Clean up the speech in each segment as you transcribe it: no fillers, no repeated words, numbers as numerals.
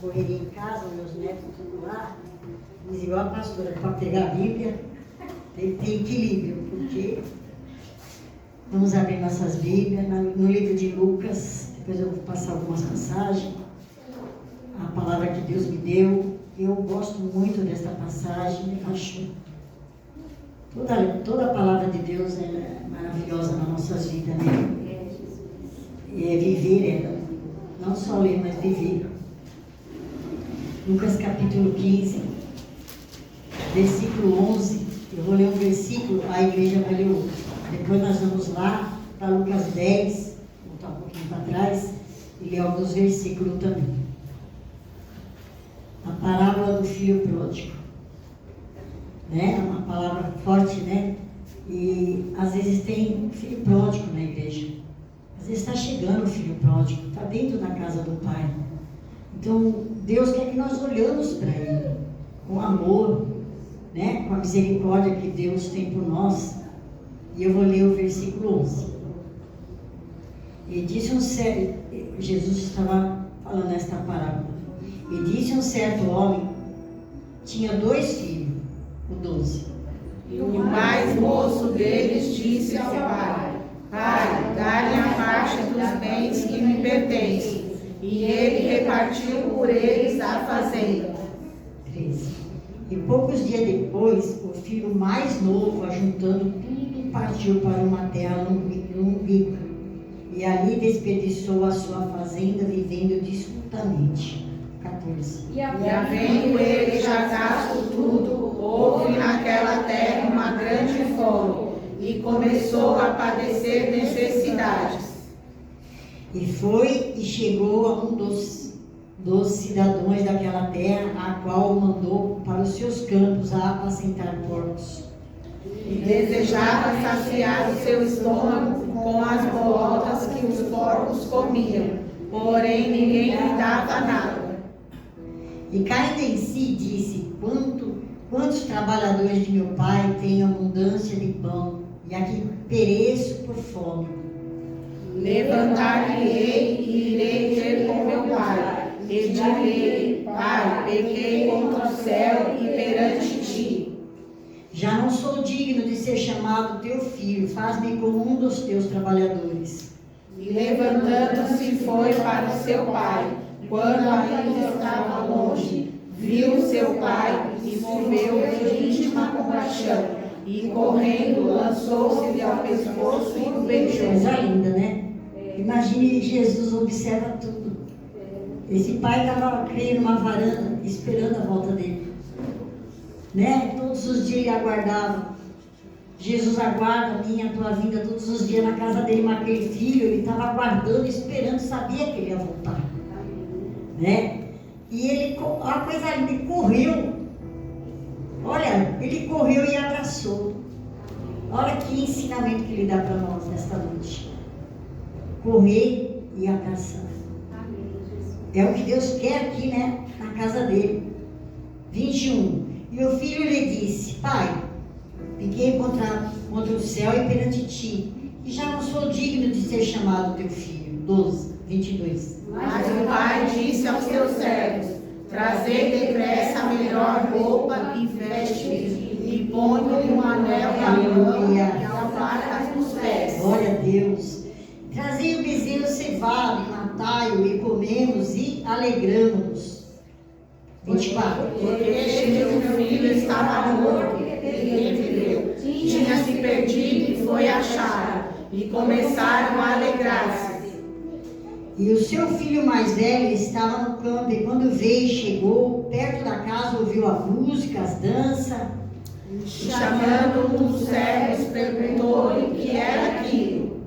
correria em casa, meus netos tudo lá. Mas igual a pastora, para pegar a Bíblia, tem que ter equilíbrio, porque vamos abrir nossas Bíblias no livro de Lucas. Depois eu vou passar algumas passagens. A palavra que Deus me deu, eu gosto muito desta passagem, acho toda a palavra de Deus é maravilhosa nas nossas vidas, né? É viver, não só ler, mas viver. Lucas capítulo 15, versículo 11, eu vou ler um versículo, a igreja vai ler outro. Depois nós vamos lá para Lucas 10, voltar um pouquinho para trás, e ler alguns versículos também. A parábola do filho pródigo, né? É uma palavra forte, né? E às vezes tem filho pródigo na igreja. Às vezes está chegando o filho pródigo, está dentro da casa do Pai. Então Deus quer que nós olhamos para Ele com amor, né? Com a misericórdia que Deus tem por nós. E eu vou ler o versículo 11. E disse Jesus estava falando esta parábola. E disse um certo homem, tinha 2 filhos, o 12. E o mais moço deles disse ao pai: Pai, dá-lhe a parte dos bens que me pertencem. E ele repartiu por eles a fazenda. 13. E poucos dias depois, o filho mais novo, ajuntando tudo, partiu para uma terra longínqua. E ali desperdiçou a sua fazenda, vivendo dissolutamente. 14. E havendo ele já gasto tudo, houve naquela terra uma grande fome, e começou a padecer necessidades. E foi e chegou a um dos cidadãos daquela terra, a qual o mandou para os seus campos a apacentar porcos. E desejava saciar o seu estômago com as bolotas que os porcos comiam, porém ninguém lhe dava nada. E caindo em si, disse: Quantos trabalhadores de meu pai têm abundância de pão, e aqui pereço por fome. Levantar-me-ei e irei ter com meu pai, e direi: Pai, pequei contra o céu e perante ti. Já não sou digno de ser chamado teu filho, faz-me como um dos teus trabalhadores. E levantando-se foi para o seu pai. Quando ainda estava longe, viu seu pai e moveu de íntima compaixão, e correndo lançou-se-lhe ao pescoço e o beijou. Coisa linda, né? Imagine, Jesus observa tudo. Esse pai estava, creio, numa varanda, esperando a volta dele. Né? Todos os dias ele aguardava. Jesus aguarda a minha, a tua vinda todos os dias na casa dele, mas aquele filho, ele estava aguardando, esperando, sabia que ele ia voltar. Né? E ele, a coisa linda, ele correu. Olha, ele correu e abraçou. Olha que ensinamento que ele dá para nós nesta noite. Correr e abraçar. É o que Deus quer aqui, né? Na casa dele. 21. E o filho lhe disse: Pai, pequei contra o céu e perante ti, e já não sou digno de ser chamado teu filho. 22. Mas o pai disse aos seus servos: Trazei depressa a melhor roupa e veste-me, e ponho-lhe um anel na mão e alparcas nos pés. Glória a Deus. Trazei o bezerro cevado, e matai-o, e comemos, e alegramos-nos. 24. Porque este meu filho estava morto e reviveu, tinha se perdido e foi achado, e começaram a alegrar-se. E o seu filho mais velho estava no campo, e quando veio e chegou perto da casa, ouviu a música, as danças. Chamando um dos servos, perguntou-lhe o que era aquilo.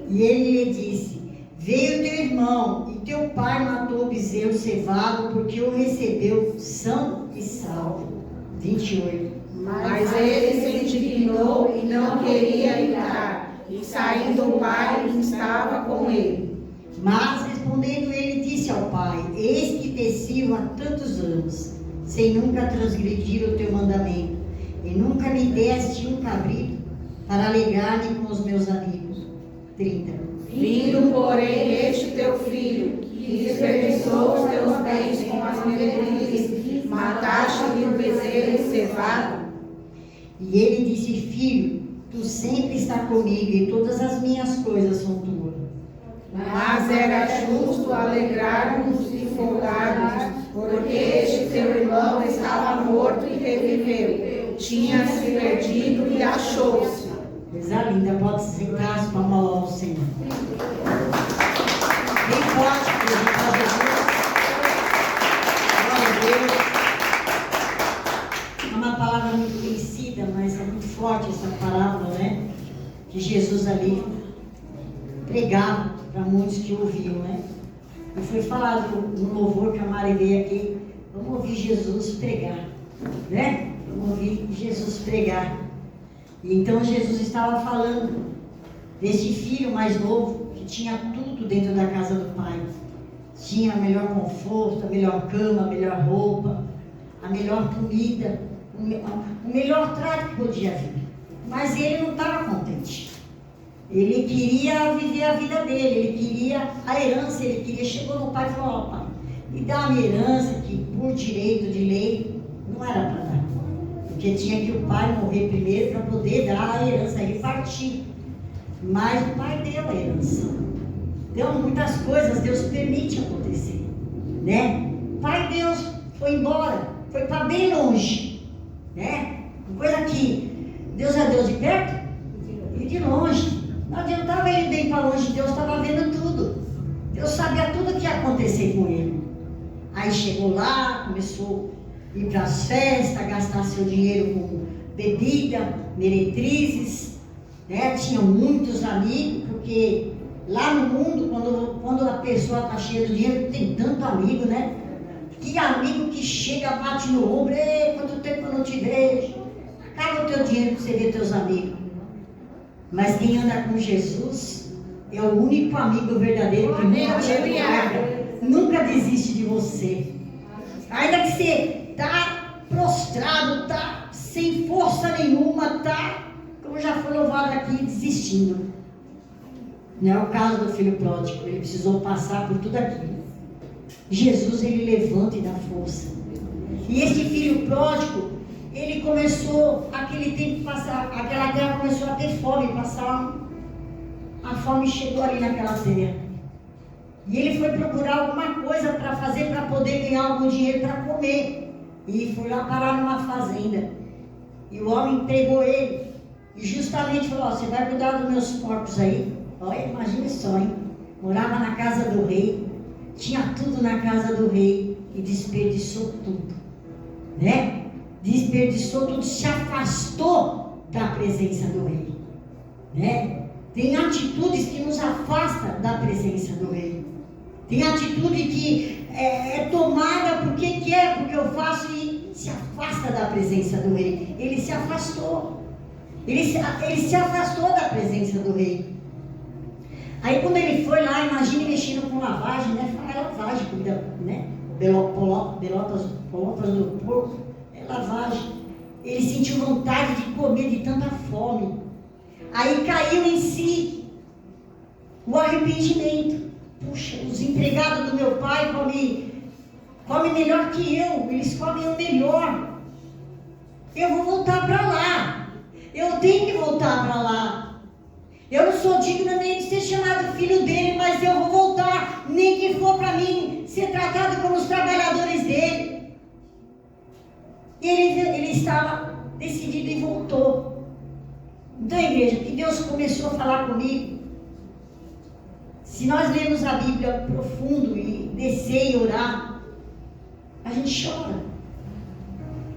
E ele lhe disse: Veio teu irmão, e teu pai matou o bezerro cevado, porque o recebeu são e salvo. 28. Mas ele se indignou e não queria entrar, e saindo o pai estava com ele. Mas respondendo ele, disse ao pai: Eis que te sirvo há tantos anos, sem nunca transgredir o teu mandamento, e nunca me deste um cabrito para alegrar-me com os meus amigos. 30. Vindo, porém, este teu filho, que que desperdiçou os teus bens com as meretrizes, mataste-lhe o bezerro encevado. E ele disse: filho, tu sempre está comigo e todas as minhas coisas são tuas. Mas era justo alegrar-nos e folgar-nos, porque este teu irmão estava morto e reviveu, tinha se perdido e achou-se. Coisa linda, pode sentar as palmas ao Senhor. Bem forte, glória a Deus. É uma palavra muito conhecida, mas é muito forte essa palavra, né? Que Jesus ali pregava para muitos que ouviam, né? E foi falado no louvor que a Mari veio aqui: vamos ouvir Jesus pregar, né? Vamos ouvir Jesus pregar. E então Jesus estava falando desse filho mais novo que tinha tudo dentro da casa do pai. Tinha o melhor conforto, a melhor cama, a melhor roupa, a melhor comida, o melhor trato que podia vir. Mas ele não estava contente. Ele queria viver a vida dele, ele queria a herança, ele queria. Chegou no pai e falou: ó, pai, me dá a minha herança, que por direito de lei não era para dar. Porque tinha que o pai morrer primeiro para poder dar a herança, repartir. Mas o pai deu a herança. Então, muitas coisas Deus permite acontecer, né? O pai Deus foi embora, foi para bem longe, né? Coisa que Deus é Deus de perto e de longe. Não adiantava ele bem para longe, Deus estava vendo tudo. Deus sabia tudo o que ia acontecer com ele. Aí chegou lá, começou a ir para as festas, gastar seu dinheiro com bebida, meretrizes, né? Tinha muitos amigos, porque lá no mundo, quando a pessoa está cheia de dinheiro, tem tanto amigo, né? Que amigo que chega, bate no ombro: ei, quanto tempo eu não te vejo? Acaba o teu dinheiro para você ver teus amigos. Mas quem anda com Jesus é o único amigo verdadeiro que nunca te larga, nunca desiste de você. Ainda que você está prostrado, está sem força nenhuma, está, como já foi louvado aqui, desistindo. Não é o caso do filho pródigo, ele precisou passar por tudo aquilo. Jesus, ele levanta e dá força. E esse filho pródigo, ele começou, aquele tempo passar, aquela terra começou a ter fome, a fome chegou ali naquela terra. E ele foi procurar alguma coisa para fazer, para poder ganhar algum dinheiro para comer. E foi lá parar numa fazenda. E o homem pegou ele e justamente falou: ó, você vai cuidar dos meus porcos aí? Olha, imagina só, hein? Morava na casa do rei, tinha tudo na casa do rei e desperdiçou tudo, né? Desperdiçou tudo, se afastou da presença do rei, né? Tem atitudes que nos afastam da presença do rei. Tem atitude que é tomada porque quer, porque eu faço, e se afasta da presença do rei. Ele se afastou. Ele se afastou da presença do rei. Aí quando ele foi lá, imagine mexendo com lavagem, né? É lavagem, né? Pelotas do porco, é lavagem. Ele sentiu vontade de comer de tanta fome. Aí caiu em si o arrependimento. Puxa, os empregados do meu pai comem melhor que eu, eles comem o melhor. Eu vou voltar para lá. Eu tenho que voltar para lá. Eu não sou digna nem de ser chamado filho dele, mas eu vou voltar, nem que for para mim ser tratado como os trabalhadores dele. E ele estava decidido e voltou. Então, igreja, que Deus começou a falar comigo. Se nós lemos a Bíblia profundo e descer e orar, a gente chora.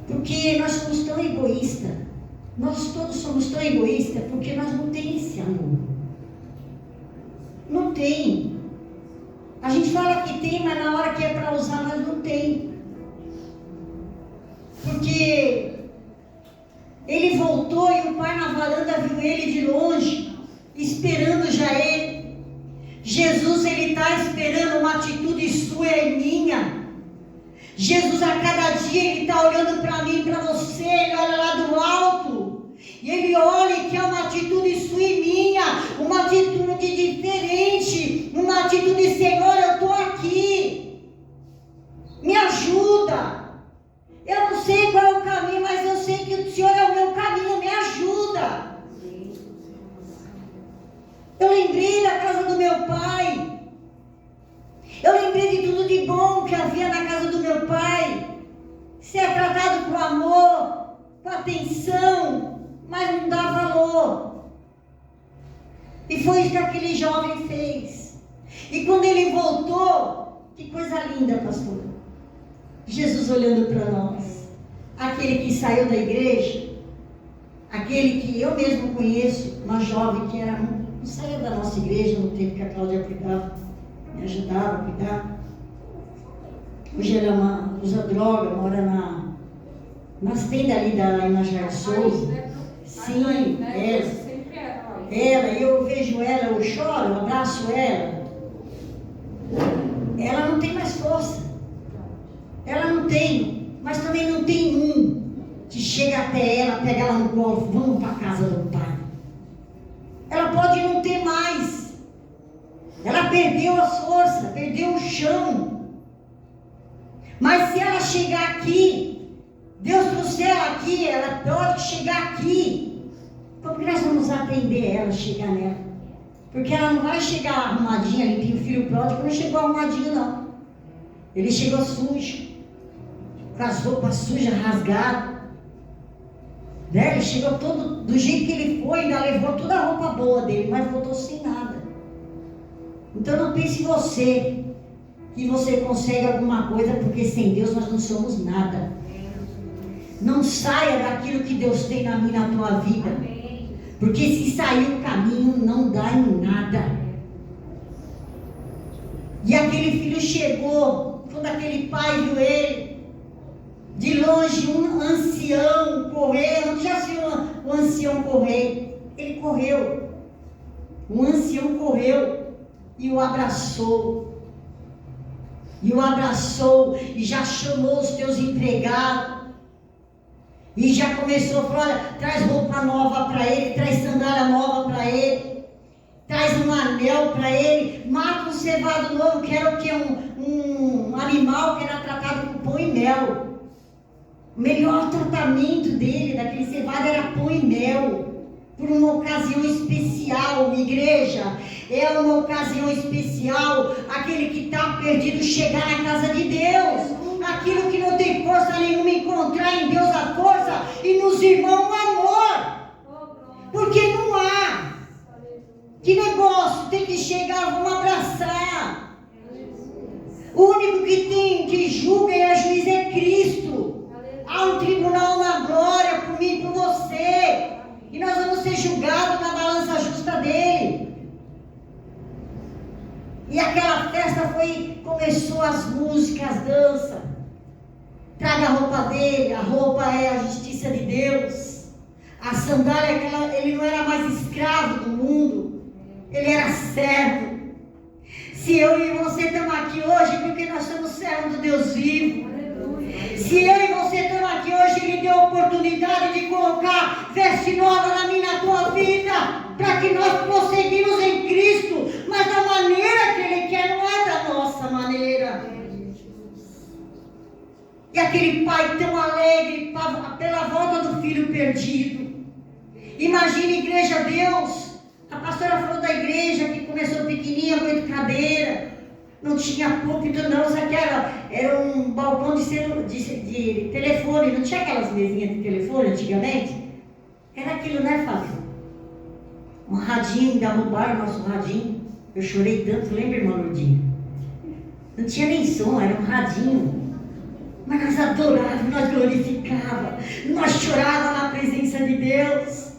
Porque nós somos tão egoístas. Nós todos somos tão egoístas porque nós não temos esse amor. Não tem. A gente fala que tem, mas na hora que é para usar, nós não tem. Porque ele voltou e o pai na varanda viu ele de longe, esperando já ele. Jesus, ele está esperando uma atitude sua e minha. Jesus, a cada dia, ele está olhando para mim, para você, ele olha lá do alto. E ele olha e quer uma atitude sua e minha, uma atitude diferente, uma atitude: Senhor, eu estou aqui. meu pai. Eu lembrei de tudo de bom que havia na casa do meu pai. Ser tratado com amor, com atenção, mas não dá valor. E foi isso que aquele jovem fez. E quando ele voltou, que coisa linda, pastor. Jesus olhando para nós. Aquele que saiu da igreja, aquele que eu mesmo conheço, uma jovem que não saiu da nossa igreja no tempo que a Cláudia cuidava, me ajudava a cuidar. Hoje ela usa droga, mora nas tendas ali da Imajar de Souza. Sim, ela, eu vejo ela, eu choro, eu abraço ela. Ela não tem mais força. Ela não tem, mas também não tem um que chega até ela, pega ela no colo, vamos para a casa do pai. Ela pode não ter mais. Ela perdeu as forças, perdeu o chão. Mas se ela chegar aqui, Deus trouxer ela aqui, ela pode chegar aqui. Como que nós vamos atender ela, chegar nela? Porque ela não vai chegar arrumadinha, limpinho, o filho pródigo não chegou arrumadinho, não. Ele chegou sujo, com as roupas sujas, rasgadas. Né? Ele chegou todo do jeito que ele foi, ainda levou toda a roupa boa dele, mas voltou sem nada. Então não pense em você, que você consegue alguma coisa, porque sem Deus nós não somos nada. Não saia daquilo que Deus tem na minha e na tua vida. Porque se sair o caminho, não dá em nada. E aquele filho chegou, quando aquele pai viu ele, de longe um ancião correu. Já viu o ancião correr? Ele correu. Um ancião correu e o abraçou. E o abraçou e já chamou os teus empregados. E já começou a falar, olha, traz roupa nova para ele, traz sandália nova para ele, traz um anel para ele, mata um cevado novo, que era o que? Um animal que era tratado com pão e mel. O melhor tratamento dele, daquele cevado, era pão e mel. Por uma ocasião especial, igreja, é uma ocasião especial, aquele que está perdido chegar na casa de Deus. Aquilo que não tem força nenhuma, encontrar em Deus a força e nos irmãos o amor. Porque não há. Que negócio, tem que chegar, vamos abraçar. O único que tem, que julga e é juiz é Cristo. Há um tribunal na glória por mim e por você. E nós vamos ser julgados na balança justa dele. E aquela festa começou as músicas, as danças. Traga a roupa dele, a roupa é a justiça de Deus. A sandália, ele não era mais escravo do mundo, ele era servo. Se eu e você estamos aqui hoje, porque nós somos servos do Deus vivo. Se eu e você estamos aqui hoje, Ele deu a oportunidade de colocar veste nova na minha e na tua vida, para que nós prosseguimos em Cristo, mas da maneira que Ele quer, não é da nossa maneira. E aquele pai tão alegre pela volta do filho perdido. Imagine, igreja, Deus. A pastora falou da igreja que começou pequenininha, com cadeira. Não tinha púlpito, não. Isso aqui era um balcão de telefone. Não tinha aquelas mesinhas de telefone antigamente? Era aquilo, né, Fábio? Um radinho, ainda roubaram o nosso radinho. Eu chorei tanto, lembra, irmã Lourdinha? Não tinha nem som, era um radinho. Mas nós adorávamos, nós glorificávamos, nós chorávamos na presença de Deus.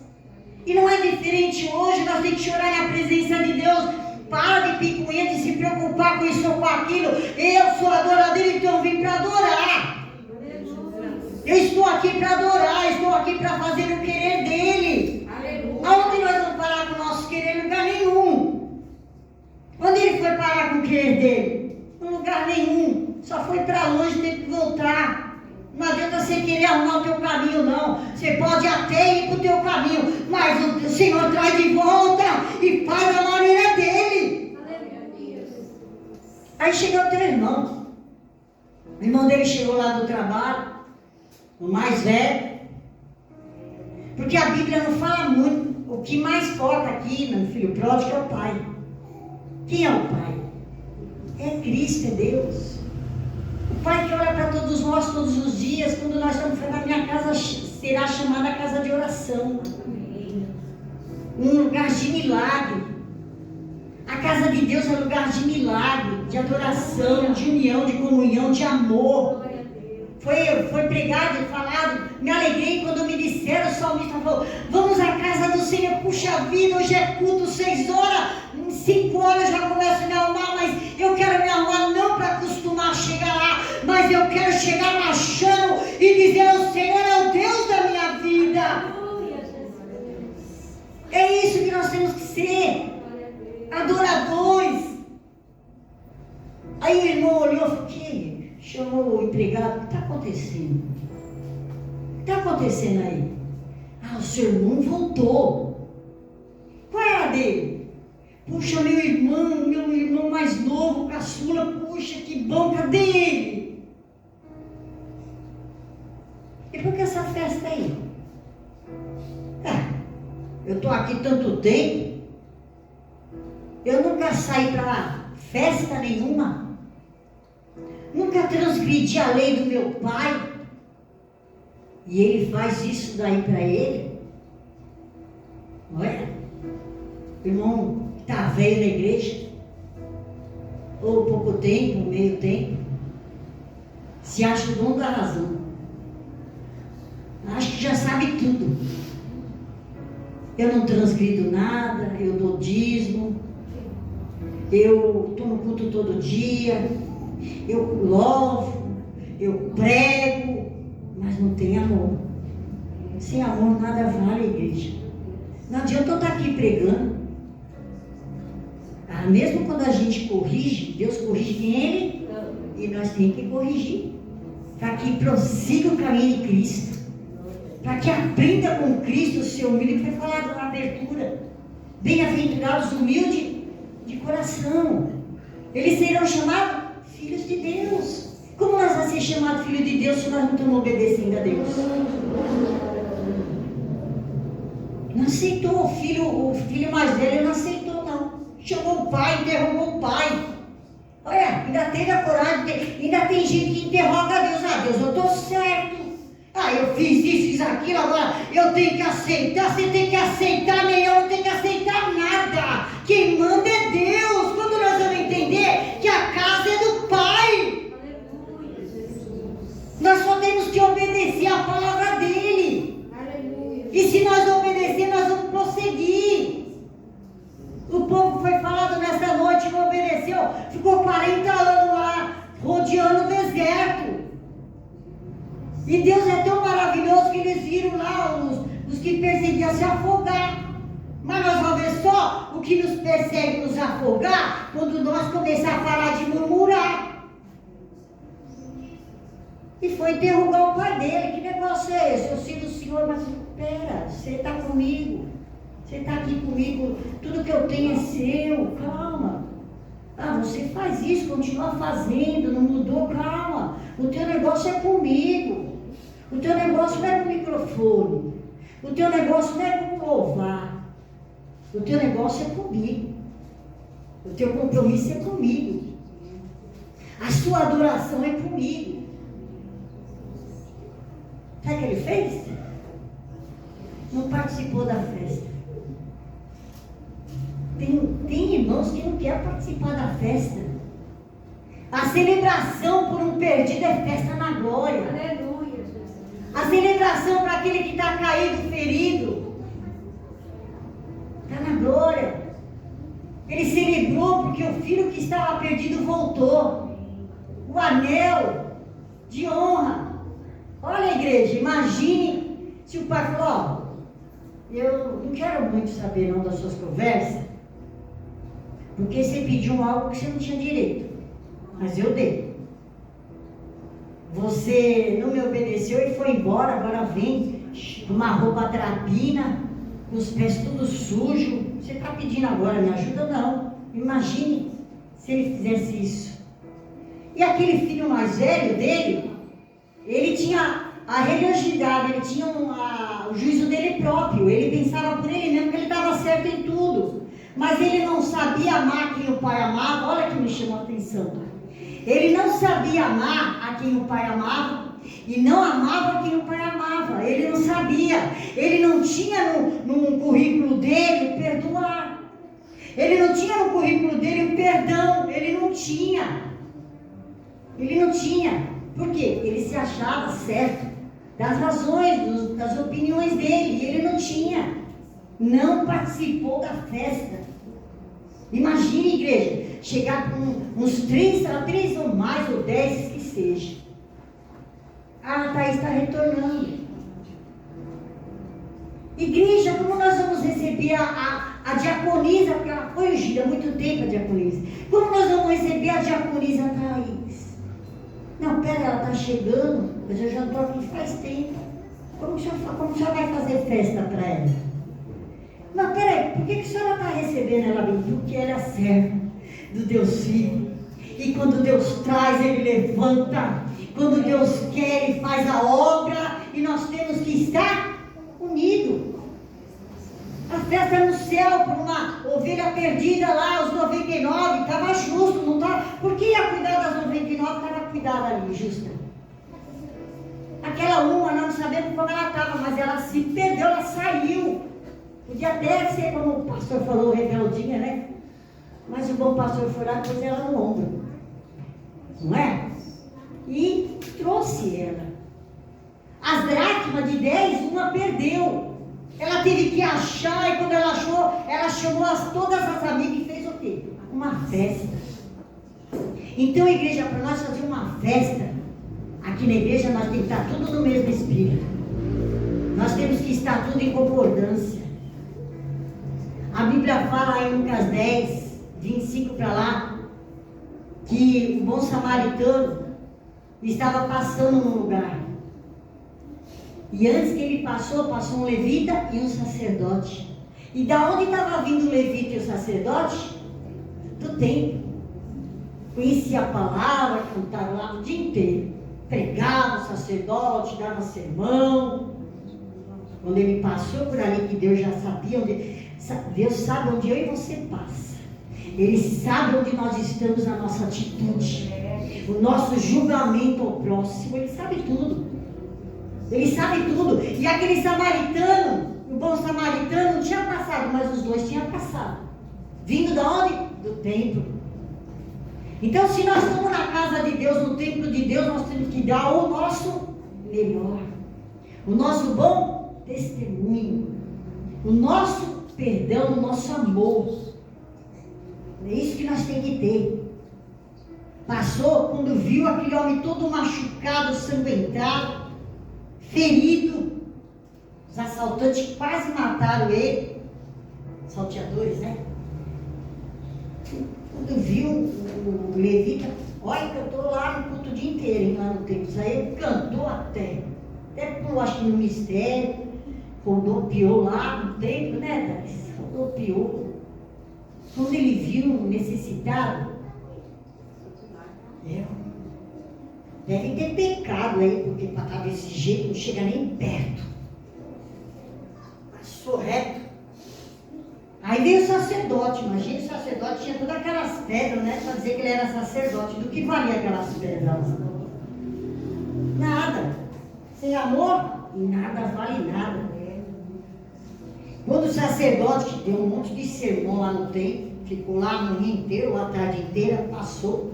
E não é diferente hoje, nós temos que chorar na presença de Deus. Para de picuinha, de se preocupar com isso ou com aquilo. Eu sou adoradeiro, então eu vim para adorar. Eu estou aqui para adorar, estou aqui para fazer o querer dele. Aonde nós vamos parar com o nosso querer? Em lugar nenhum. Onde ele foi parar com o querer dele? Em lugar nenhum. Só foi para longe, tem que voltar. Não adianta você querer arrumar o teu caminho, não. Você pode até ir para o teu caminho, mas o Senhor traz de volta e faz a maneira dele. Aí chegou o teu irmão. O irmão dele chegou lá do trabalho, o mais velho. Porque a Bíblia não fala muito. O que mais foca aqui no filho pródigo é o pai. O Quem é o Pai? É Cristo, é Deus. O Pai que olha para todos nós todos os dias. Quando nós estamos falando, a minha casa será chamada casa de oração, um lugar de milagre. A casa de Deus é lugar de milagre, de adoração, de união, de comunhão, de amor. Foi pregado e falado, me alegrei quando me disseram, o salmista falou, vamos à casa do Senhor. Puxa vida, hoje é culto 6 horas, 5 horas já começo a me arrumar, mas eu quero me arrumar não para acostumar a chegar lá, mas eu quero chegar marchando e dizer, o Senhor é o Deus da minha vida. É isso que nós temos que ser, adoradores. Aí o irmão olhou e falou, chamou o empregado, o que está acontecendo? O que está acontecendo aí? Ah, o seu irmão voltou. Qual era a dele? Puxa, meu irmão mais novo, caçula, puxa, que bom, cadê ele? E por que essa festa aí? Eu estou aqui tanto tempo, eu nunca saí para festa nenhuma. Nunca transgredi a lei do meu pai. E ele faz isso daí para ele. Não é? O irmão que está velho na igreja, ou pouco tempo, meio tempo, se acha o dono da razão. Acho que já sabe tudo. Eu não transgrido nada, eu dou dízimo, eu estou no culto todo dia, eu louvo, eu prego, mas não tem amor. Sem amor nada vale, igreja. Não adianta eu estar aqui pregando. Mesmo quando a gente corrige, Deus corrige quem Ele, e nós temos que corrigir, para que prossiga o caminho de Cristo, para que aprenda com Cristo o seu humilde, que foi falado na abertura. Bem-aventurados humildes de coração, eles serão chamados filhos de Deus. Como nós vamos ser chamados filhos de Deus se nós não estamos obedecendo a Deus? Não aceitou, o filho mais velho não aceitou, não. Chamou o pai, interrogou o pai. Olha, ainda teve a coragem, ainda tem gente que interroga a Deus. Deus, eu estou certo. Eu fiz isso, fiz aquilo, agora eu tenho que aceitar. Você tem que aceitar, nem eu não tenho que aceitar nada. Quem manda é Deus. Quando nós vamos entender que a casa é do Pai, nós só temos que obedecer a palavra dele. E se nós obedecer, nós vamos prosseguir. O povo foi falado nessa noite, não obedeceu, ficou 40 anos lá, rodeando o deserto. E Deus é tão maravilhoso que eles viram lá os que perseguiam se afogar. Mas nós vamos ver só o que nos persegue nos afogar quando nós começarmos a parar de murmurar. E foi interrogar o pai dele. Que negócio é esse? Eu sigo o Senhor, mas espera, você está comigo. Você está aqui comigo, tudo que eu tenho é seu, calma. Você faz isso, continua fazendo, não mudou, calma. O teu negócio é comigo. O teu negócio não é com o microfone. O teu negócio não é com louvar. O teu negócio é comigo. O teu compromisso é comigo. A sua adoração é comigo. Sabe o que ele fez? Não participou da festa. Tem irmãos que não querem participar da festa. A celebração por um perdido é festa na glória. Aleluia. A celebração para aquele que está caído, ferido, está na glória. Ele celebrou porque o filho que estava perdido voltou. O anel de honra. Olha, igreja, imagine se o pai falou, eu não quero muito saber não das suas conversas, porque você pediu algo que você não tinha direito, mas eu dei. Você não me obedeceu e foi embora, agora vem com uma roupa trapina, com os pés tudo sujo. Você está pedindo agora, me ajuda? Não. Imagine se ele fizesse isso. E aquele filho mais velho dele, ele tinha a religiosidade, ele tinha o juízo dele próprio. Ele pensava por ele mesmo que ele estava certo em tudo. Mas ele não sabia amar quem o pai amava. Olha que me chamou a atenção. Ele não sabia amar a quem o pai amava e não amava quem o pai amava. Ele não sabia. Ele não tinha no currículo dele o perdoar. Ele não tinha no currículo dele o perdão. Ele não tinha. Ele não tinha. Por quê? Ele se achava certo das razões, das opiniões dele. E ele não tinha. Não participou da festa. Imagine, igreja, chegar com uns 3 ou mais, ou 10 que seja. A Thaís está retornando. Igreja, como nós vamos receber a diaconisa, porque ela foi ungida há muito tempo, a diaconisa. Como nós vamos receber a diaconisa Thaís? Não, pera, ela está chegando, mas eu já estou aqui faz tempo. Como o senhor vai fazer festa para ela? Não, peraí, por que a senhora está recebendo ela bem? Porque ela é serva do Deus Filho. E quando Deus traz, Ele levanta. Quando Deus quer, Ele faz a obra. E nós temos que estar unidos. A festa no céu, por uma ovelha perdida lá, os 99, estava justo, não estava? Por que ia cuidar das 99? Estava cuidada ali, justa. Aquela uma, não sabemos como ela estava, mas ela se perdeu, ela saiu. Podia até ser, como o pastor falou, rebeldinha, né? Mas o bom pastor foi lá e pôs ela no ombro. Não é? E trouxe ela. As dracmas de 10, uma perdeu. Ela teve que achar, e quando ela achou, ela chamou todas as amigas e fez o quê? Uma festa. Então, igreja, para nós fazer uma festa, aqui na igreja nós temos que estar tudo no mesmo espírito. Nós temos que estar tudo em concordância. A Bíblia fala em Lucas 10, 25 para lá, que o bom samaritano estava passando num lugar. E antes que ele passou um levita e um sacerdote. E da onde estava vindo o levita e o sacerdote? Do templo. Conhecia a palavra, cantaram lá o dia inteiro. Pregava o sacerdote, dava sermão. Quando ele passou por ali, que Deus já sabia onde... Deus sabe onde eu e você passa. Ele sabe onde nós estamos na nossa atitude. O nosso julgamento ao próximo. Ele sabe tudo. Ele sabe tudo. E aquele samaritano, o bom samaritano, não tinha passado, mas os dois tinham passado. Vindo de onde? Do templo. Então, se nós estamos na casa de Deus, no templo de Deus, nós temos que dar o nosso melhor. O nosso bom testemunho. O nosso perdão, o nosso amor. É isso que nós temos que ter. Passou quando viu aquele homem todo machucado, sanguentado, ferido. Os assaltantes quase mataram ele. Salteadores, né? Quando viu o levita, olha que eu estou lá no culto o dia inteiro, hein, lá no templo. Aí ele cantou até pulou, acho que no mistério, rodopiou lá no templo, né, Dais? Rodopiou. Quando ele viu o necessitado, deve ter pecado aí, porque para estar desse jeito não chega nem perto. Passou reto. Aí veio o sacerdote, imagina, o sacerdote tinha todas aquelas pedras, né, para dizer que ele era sacerdote. Do que valia aquelas pedras? Nada. Sem amor, nada vale nada. Quando o sacerdote, que deu um monte de sermão lá no templo, ficou lá no dia inteiro, a tarde inteira, passou.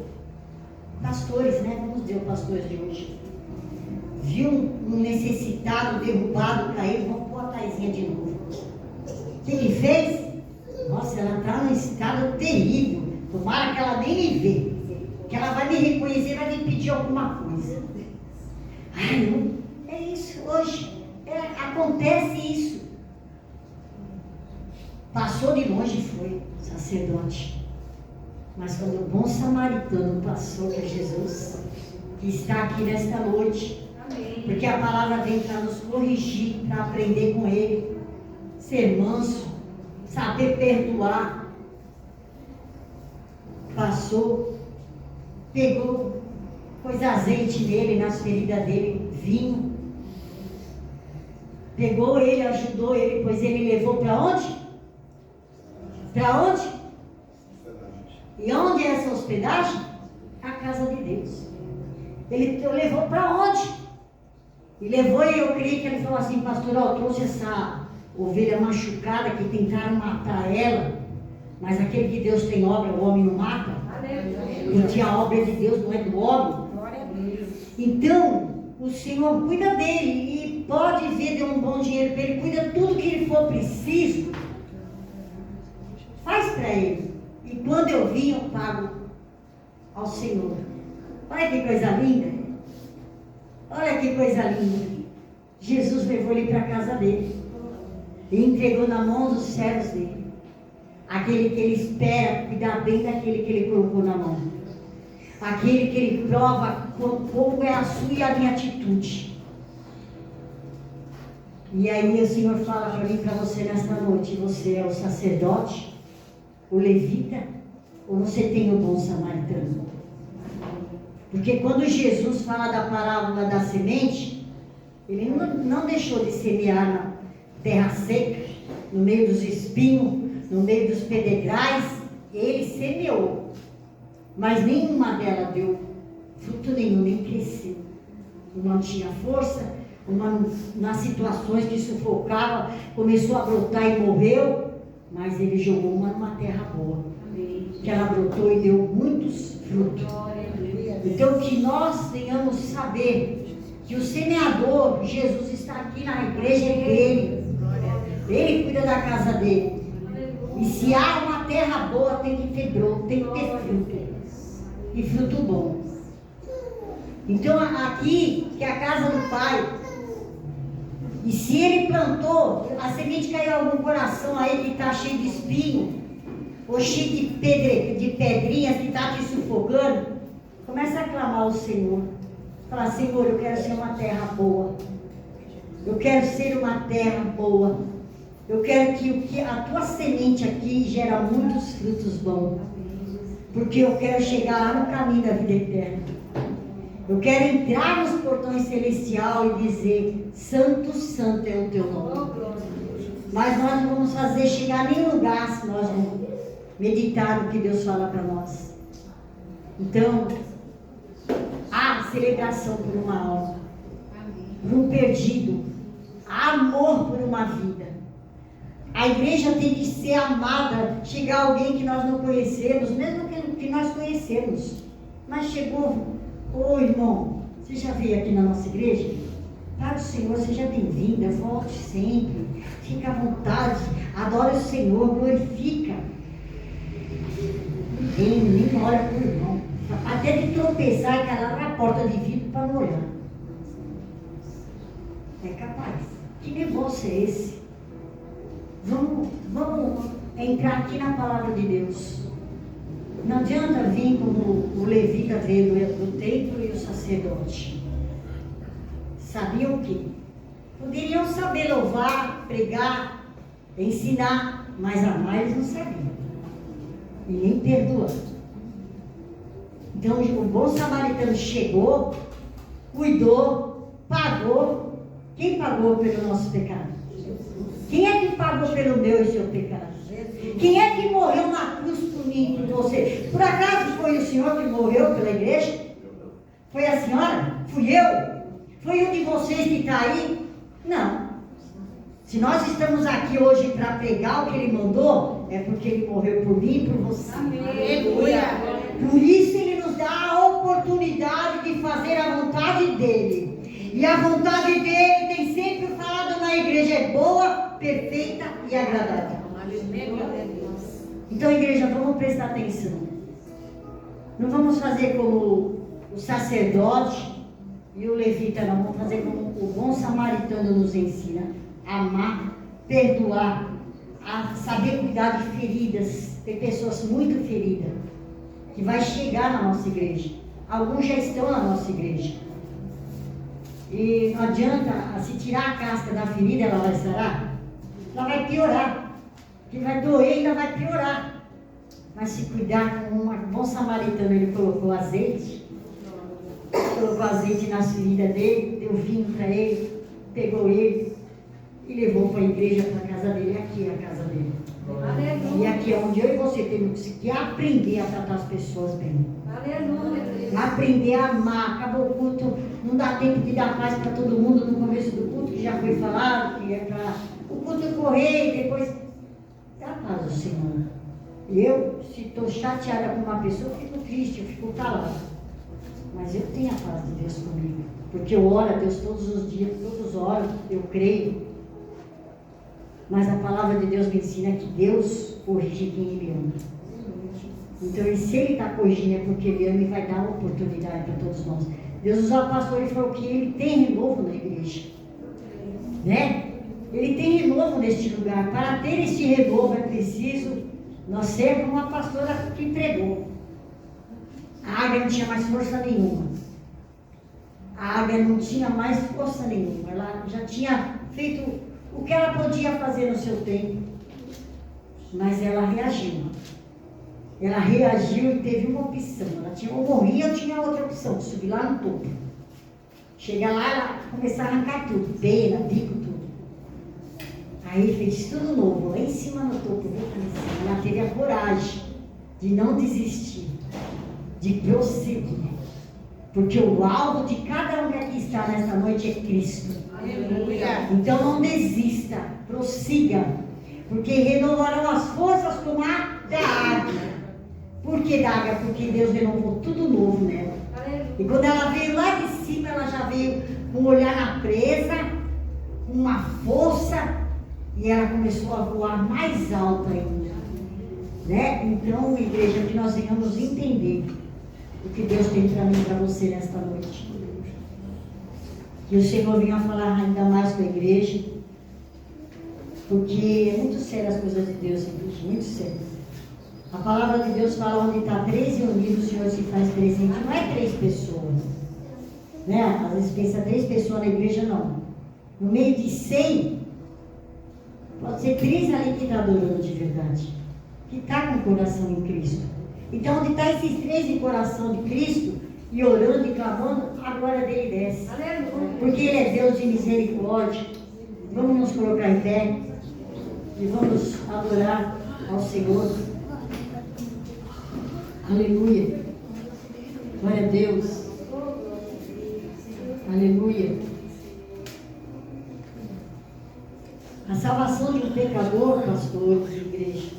Pastores, né? Vamos dizer, os pastores de hoje. Viu um necessitado, derrubado, cair, vamos pôr a Taizinha de novo. O que ele fez? Nossa, ela está num estado terrível. Tomara que ela nem me vê. Que ela vai me reconhecer, vai me pedir alguma coisa. Ai, não. É isso, hoje. Acontece isso. Passou de longe e foi, sacerdote. Mas quando o bom samaritano passou, que é Jesus, que está aqui nesta noite, amém. Porque a palavra vem para nos corrigir, para aprender com Ele, ser manso, saber perdoar. Passou, pegou, pôs azeite nele, nas feridas dele, vinho. Pegou ele, ajudou ele, pois ele levou para onde? Para onde? E onde é essa hospedagem? A casa de Deus. Ele levou para onde? E levou, e eu creio que ele falou assim: pastor, eu trouxe essa ovelha machucada que tentaram matar ela, mas aquele que Deus tem obra, o homem não mata. Porque a obra é de Deus, não é do homem. Então, o Senhor cuida dele e pode ver, deu um bom dinheiro para ele, cuida tudo que ele for preciso, faz para ele. E quando eu vim, eu pago ao Senhor. Olha que coisa linda. Olha que coisa linda. Jesus levou ele para a casa dele e entregou na mão dos servos dele. Aquele que ele espera cuidar bem daquele que ele colocou na mão. Aquele que ele prova como é a sua e a minha atitude. E aí o Senhor fala para mim, para você nesta noite: você é o sacerdote, o levita, ou você tem o bom samaritano? Porque quando Jesus fala da parábola da semente, ele não deixou de semear na terra seca, no meio dos espinhos, no meio dos pedregais. Ele semeou, mas nenhuma delas deu fruto nenhum, nem cresceu. Uma tinha força, uma nas situações que sufocava, começou a brotar e morreu, mas ele jogou uma numa terra boa, que ela brotou e deu muitos frutos. Então que nós tenhamos saber que o semeador, Jesus, está aqui na igreja dele. Ele cuida da casa dele. E se há uma terra boa, tem que ter broto, tem que ter fruto. E fruto bom. Então aqui, que é a casa do Pai. E se ele plantou, a semente caiu em algum coração aí que está cheio de espinho, ou cheio de pedrinhas que está te sufocando, começa a clamar ao Senhor. Fala: Senhor, eu quero ser uma terra boa. Eu quero ser uma terra boa. Eu quero que a tua semente aqui gera muitos frutos bons. Porque eu quero chegar lá no caminho da vida eterna. Eu quero entrar nos portões celestiais e dizer: Santo, Santo é o teu nome. Mas nós não vamos fazer chegar a nenhum lugar se nós não meditar no que Deus fala para nós. Então, há celebração por uma alma, por um perdido, há amor por uma vida. A igreja tem que ser amada. Chegar alguém que nós não conhecemos, mesmo que nós conhecemos, mas chegou: ô irmão, você já veio aqui na nossa igreja? Para o Senhor, seja bem-vinda, volte sempre, fica à vontade, adore o Senhor, glorifica. Nem olha para o irmão, até de tropeçar e calar na porta de vidro para não olhar. É capaz. Que negócio é esse? Vamos entrar aqui na palavra de Deus. Não adianta vir como o levita veio do templo e o sacerdote. Sabiam o quê? Poderiam saber louvar, pregar, ensinar, mas amar eles não sabiam. E nem perdoar. Então o bom samaritano chegou, cuidou, pagou. Quem pagou pelo nosso pecado? Quem é que pagou pelo meu e seu pecado? Quem é que morreu na cruz por mim e por você? Por acaso foi o Senhor que morreu pela igreja? Foi a senhora? Fui eu? Foi um de vocês que está aí? Não. Se nós estamos aqui hoje para pregar o que Ele mandou, é porque Ele morreu por mim e por você. Aleluia. Por isso Ele nos dá a oportunidade de fazer a vontade dEle. E a vontade dEle tem sempre falado na igreja: é boa, perfeita e agradável. Então, igreja, vamos prestar atenção. Não vamos fazer como o sacerdote e o levita, não. Vamos fazer como o bom samaritano nos ensina: amar, perdoar, a saber cuidar de feridas. Tem pessoas muito feridas que vai chegar na nossa igreja. Alguns já estão na nossa igreja. E não adianta, se tirar a casca da ferida, ela vai sarar? Ela vai piorar. Que vai doer, ainda vai piorar. Mas se cuidar com um bom samaritano, ele colocou azeite nas feridas dele, deu vinho para ele, pegou ele e levou para a igreja, para a casa dele. Aqui é a casa dele. E aqui é onde eu e você temos que aprender a tratar as pessoas bem. Aprender a amar. Acabou o culto, não dá tempo de dar paz para todo mundo no começo do culto, que já foi falado, que é para o culto correr e depois. Dá paz ao Senhor. Eu, se estou chateada com uma pessoa, eu fico triste, eu fico calada. Mas eu tenho a paz de Deus comigo. Porque eu oro a Deus todos os dias, todos oram, eu creio. Mas a palavra de Deus me ensina que Deus corrige quem Ele ama. Então, se Ele está corrigindo é porque Ele ama e vai dar uma oportunidade para todos nós. Deus usou o pastor e falou que Ele tem renovo na igreja. Né? Ele tem renovo neste lugar. Para ter este renovo é preciso nós sermos uma pastora que entregou. A águia não tinha mais força nenhuma. A águia não tinha mais força nenhuma. Ela já tinha feito o que ela podia fazer no seu tempo. Mas ela reagiu. Ela reagiu e teve uma opção. Ela tinha ou morria ou tinha outra opção, subir lá no topo. Chega lá, ela começar a arrancar tudo, pena, bico, tudo. Aí fez tudo novo, lá em cima no topo. Ela teve a coragem de não desistir, de prosseguir. Porque o alvo de cada um que aqui está nessa noite é Cristo. Aleluia. Então não desista, prossiga. Porque renovarão as forças como a da águia. Por que da águia? Porque Deus renovou tudo novo nela. E quando ela veio lá de cima, ela já veio com o olhar na presa, com uma força, e ela começou a voar mais alto ainda. Né? Então, igreja, que nós venhamos entender o que Deus tem para mim e para você nesta noite. Que o Senhor venha falar ainda mais com a igreja, porque é muito sério as coisas de Deus, igreja, muito sério. A palavra de Deus fala onde está 3 reunidos, o Senhor se faz presente. Não é 3 pessoas. Né? Às vezes pensa 3 pessoas na igreja, não. No meio de 100, pode ser 3 ali que está adorando de verdade. Que está com o coração em Cristo. Então, onde está esses 3 em coração de Cristo, e orando e clamando, a glória dele desce. Porque Ele é Deus de misericórdia. Vamos nos colocar em pé e vamos adorar ao Senhor. Aleluia. Glória a Deus. Aleluia. A salvação de um pecador, pastor, de igreja.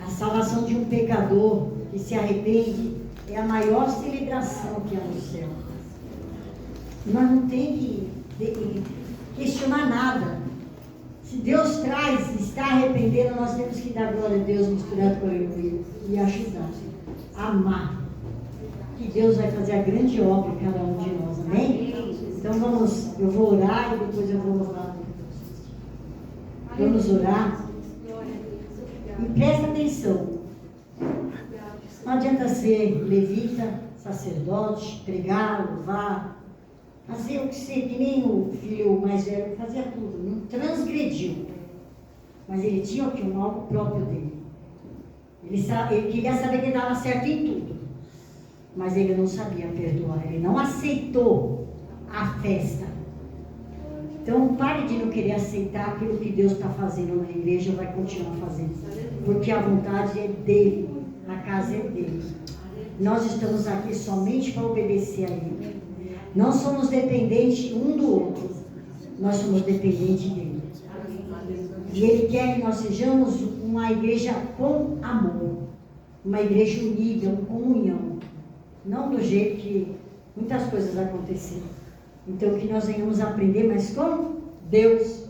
A salvação de um pecador que se arrepende é a maior celebração que há no céu. Nós não temos que questionar nada. Se Deus traz, está arrependendo, nós temos que dar glória a Deus misturado com aleluia e ajudar, amar. Que Deus vai fazer a grande obra em cada um de nós, amém? Então vamos, eu vou orar e depois eu vou louvar. Vamos orar. E presta atenção. Não adianta ser levita, sacerdote, pregar, louvar, fazer o que você, que nem o filho mais velho fazia tudo, não transgrediu. Mas ele tinha o que? Um algo próprio dele. Ele queria saber que ele estava certo em tudo. Mas ele não sabia perdoar, ele não aceitou a festa. Então pare de não querer aceitar aquilo que Deus está fazendo na igreja, vai continuar fazendo. Porque a vontade é dele, a casa é dele. Nós estamos aqui somente para obedecer a ele. Não somos dependentes um do outro, nós somos dependentes dele. E ele quer que nós sejamos uma igreja com amor, uma igreja unida, com comunhão. Não do jeito que muitas coisas aconteceram. Então que nós venhamos aprender, mas com Deus,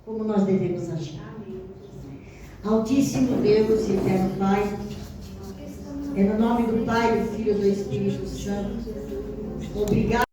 como nós devemos agir. Altíssimo Deus e eterno Pai, é no nome do Pai, do Filho e do Espírito Santo. Obrigado.